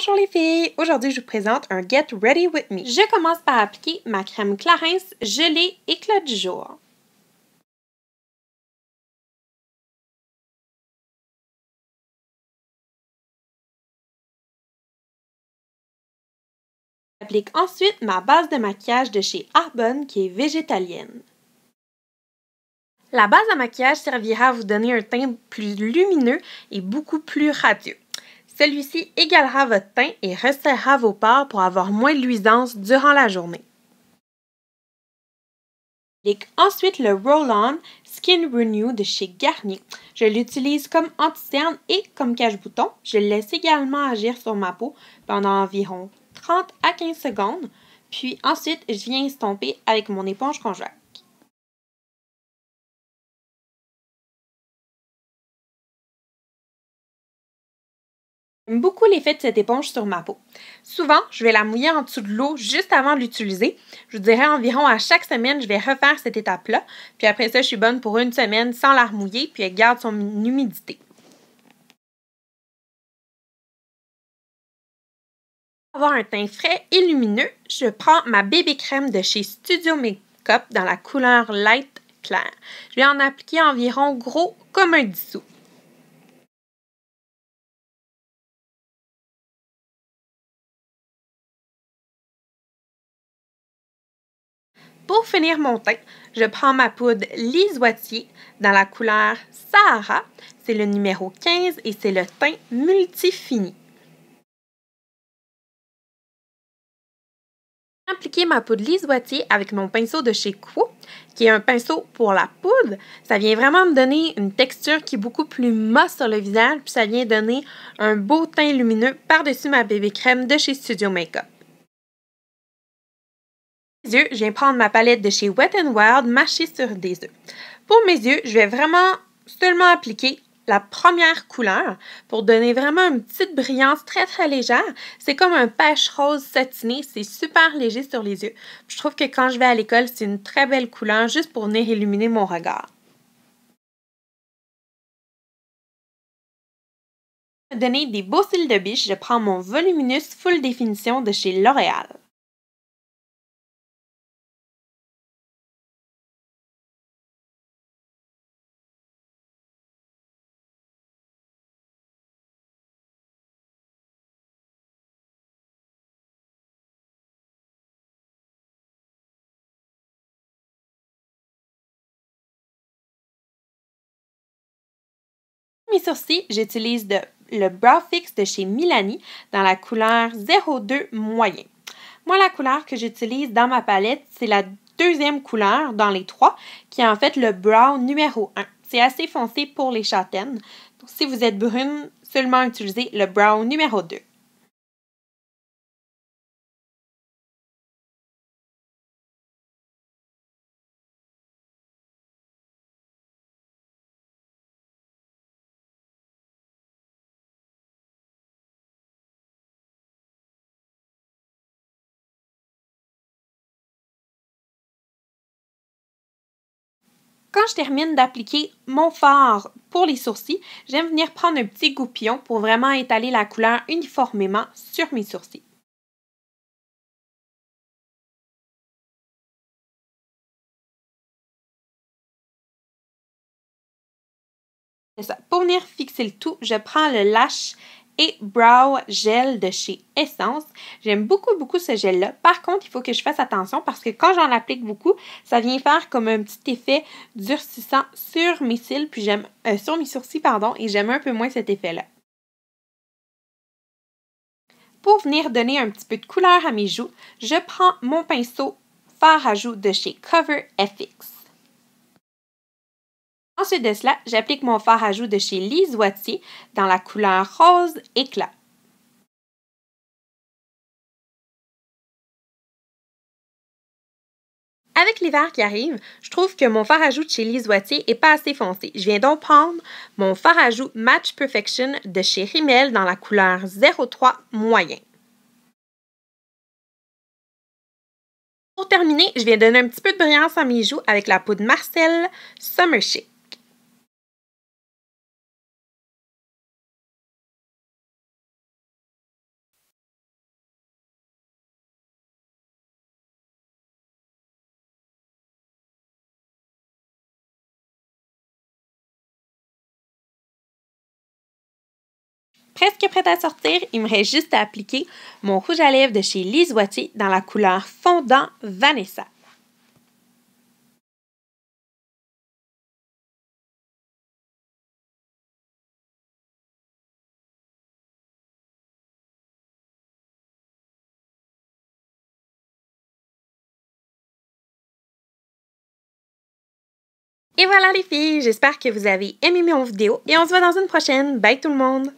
Bonjour les filles! Aujourd'hui, je vous présente un Get Ready With Me. Je commence par appliquer ma crème Clarins gelée éclat du jour. J'applique ensuite ma base de maquillage de chez Arbonne qui est végétalienne. La base de maquillage servira à vous donner un teint plus lumineux et beaucoup plus radieux. Celui-ci égalera votre teint et resserrera vos pores pour avoir moins de luisance durant la journée. J'applique ensuite le Roll-On Skin Renew de chez Garnier. Je l'utilise comme anti-cerne et comme cache-bouton. Je le laisse également agir sur ma peau pendant environ 30 à 15 secondes. Puis ensuite, je viens estomper avec mon éponge conjointe. J'aime beaucoup l'effet de cette éponge sur ma peau. Souvent, je vais la mouiller en dessous de l'eau juste avant de l'utiliser. Je vous dirais environ à chaque semaine, je vais refaire cette étape-là. Puis après ça, je suis bonne pour une semaine sans la remouiller, puis elle garde son humidité. Pour avoir un teint frais et lumineux, je prends ma bébé crème de chez Studio Makeup dans la couleur Light Clair. Je vais en appliquer environ gros comme un dissous. Pour finir mon teint, je prends ma poudre Lise Wattier dans la couleur Sahara. C'est le numéro 15 et c'est le teint Multifini. Appliquer ma poudre Lise Wattier avec mon pinceau de chez Quo, qui est un pinceau pour la poudre. Ça vient vraiment me donner une texture qui est beaucoup plus mosse sur le visage, puis ça vient donner un beau teint lumineux par-dessus ma bébé crème de chez Studio Makeup. Pour mes yeux, je viens prendre ma palette de chez Wet n Wild mâchée sur des œufs. Pour mes yeux, je vais vraiment seulement appliquer la première couleur pour donner vraiment une petite brillance très très légère. C'est comme un pêche rose satiné, c'est super léger sur les yeux. Je trouve que quand je vais à l'école, c'est une très belle couleur juste pour venir illuminer mon regard. Pour donner des beaux cils de biche, je prends mon Voluminous Full Définition de chez L'Oréal. Mes sourcils, j'utilise le Brow Fix de chez Milani dans la couleur 02 moyen. Moi, la couleur que j'utilise dans ma palette, c'est la deuxième couleur dans les trois, qui est en fait le Brow numéro 1. C'est assez foncé pour les châtaignes. Donc, si vous êtes brune, seulement utilisez le Brow numéro 2. Quand je termine d'appliquer mon fard pour les sourcils, j'aime venir prendre un petit goupillon pour vraiment étaler la couleur uniformément sur mes sourcils. C'est ça. Pour venir fixer le tout, je prends le Lash et Brow Gel de chez Essence. J'aime beaucoup ce gel-là. Par contre, il faut que je fasse attention parce que quand j'en applique beaucoup, ça vient faire comme un petit effet durcissant sur mes cils, puis sur mes sourcils, pardon, et j'aime un peu moins cet effet-là. Pour venir donner un petit peu de couleur à mes joues, je prends mon pinceau fard à joues de chez Cover FX. Ensuite de cela, j'applique mon fard à joues de chez Lise Wattier dans la couleur rose éclat. Avec l'hiver qui arrive, je trouve que mon fard à joues de chez Lise Wattier n'est pas assez foncé. Je viens donc prendre mon fard à joues Match Perfection de chez Rimmel dans la couleur 03 moyen. Pour terminer, je viens donner un petit peu de brillance à mes joues avec la poudre Marcel Summer Chic. presque prête à sortir. Il me reste juste à appliquer mon rouge à lèvres de chez Lise Wattier dans la couleur fondant Vanessa. Et voilà les filles, j'espère que vous avez aimé mon vidéo et on se voit dans une prochaine. Bye tout le monde!